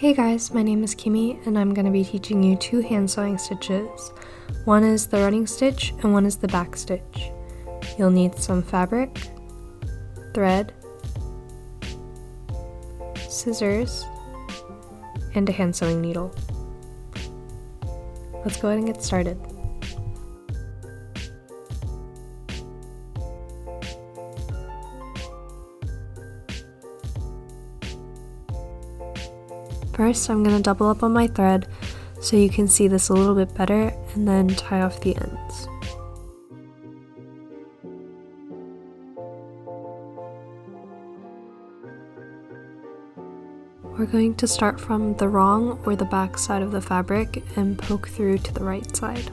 Hey guys, my name is Kimmy and I'm going to be teaching you two hand sewing stitches. One is the running stitch and one is the back stitch. You'll need some fabric, thread, scissors, and a hand sewing needle. Let's go ahead and get started. First, I'm going to double up on my thread so you can see this a little bit better and then tie off the ends. We're going to start from the wrong or the back side of the fabric and poke through to the right side.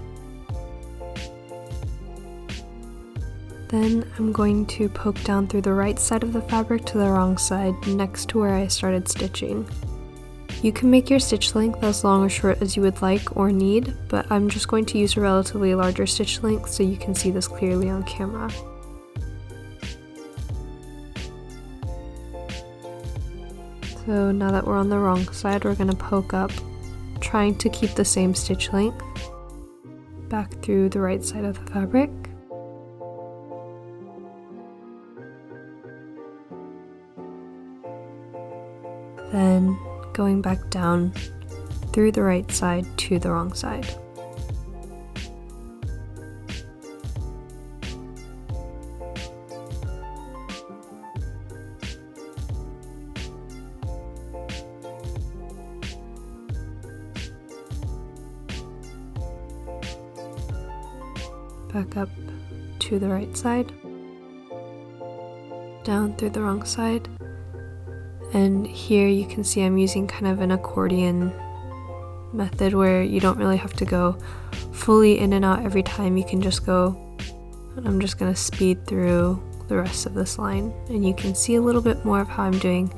Then I'm going to poke down through the right side of the fabric to the wrong side next to where I started stitching. You can make your stitch length as long or short as you would like or need, but I'm just going to use a relatively larger stitch length so you can see this clearly on camera. So now that we're on the wrong side, we're going to poke up, trying to keep the same stitch length, back through the right side of the fabric. Then going back down through the right side to the wrong side. Back up to the right side, down through the wrong side. And here you can see I'm using kind of an accordion method where you don't really have to go fully in and out every time. You can just go, and I'm just going to speed through the rest of this line, and you can see a little bit more of how I'm doing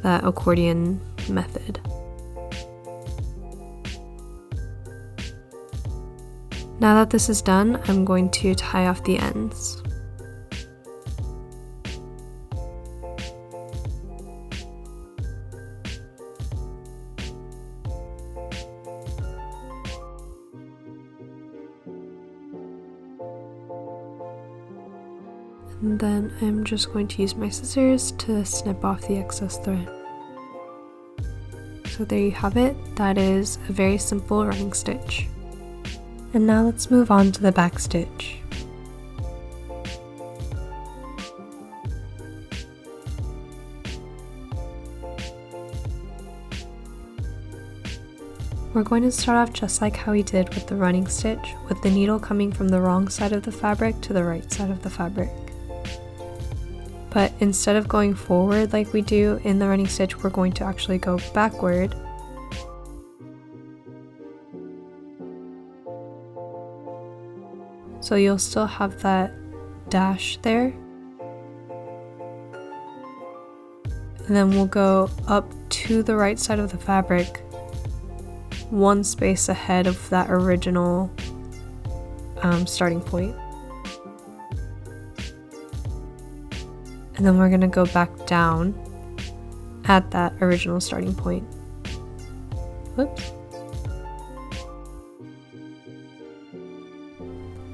that accordion method. Now that this is done, I'm going to tie off the ends. And then I'm just going to use my scissors to snip off the excess thread. So there you have it. That is a very simple running stitch. And now let's move on to the back stitch. We're going to start off just like how we did with the running stitch, with the needle coming from the wrong side of the fabric to the right side of the fabric. But instead of going forward like we do in the running stitch, we're going to actually go backward. So you'll still have that dash there. And then we'll go up to the right side of the fabric, one space ahead of that original starting point. And then we're going to go back down at that original starting point. Whoops.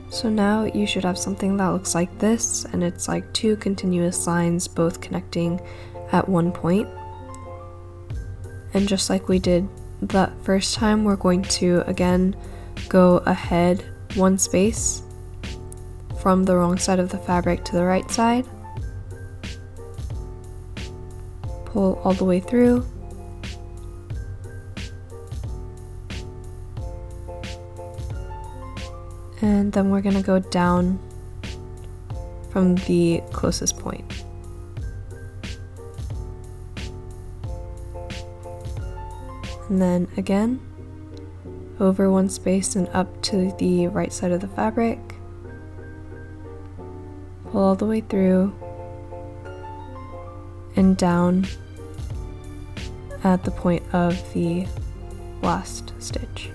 So now you should have something that looks like this, and it's like two continuous lines both connecting at one point. And just like we did that first time, we're going to again go ahead one space from the wrong side of the fabric to the right side. Pull all the way through. And then we're going to go down from the closest point. And then again, over one space and up to the right side of the fabric. Pull all the way through and down at the point of the last stitch.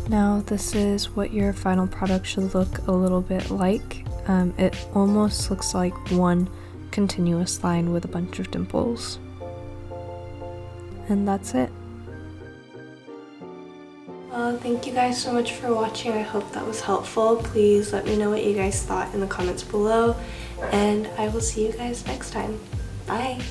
Now this is what your final product should look a little bit like. It almost looks like one continuous line with a bunch of dimples. And that's it. Well, thank you guys so much for watching. I hope that was helpful. Please let me know what you guys thought in the comments below, and I will see you guys next time. Bye!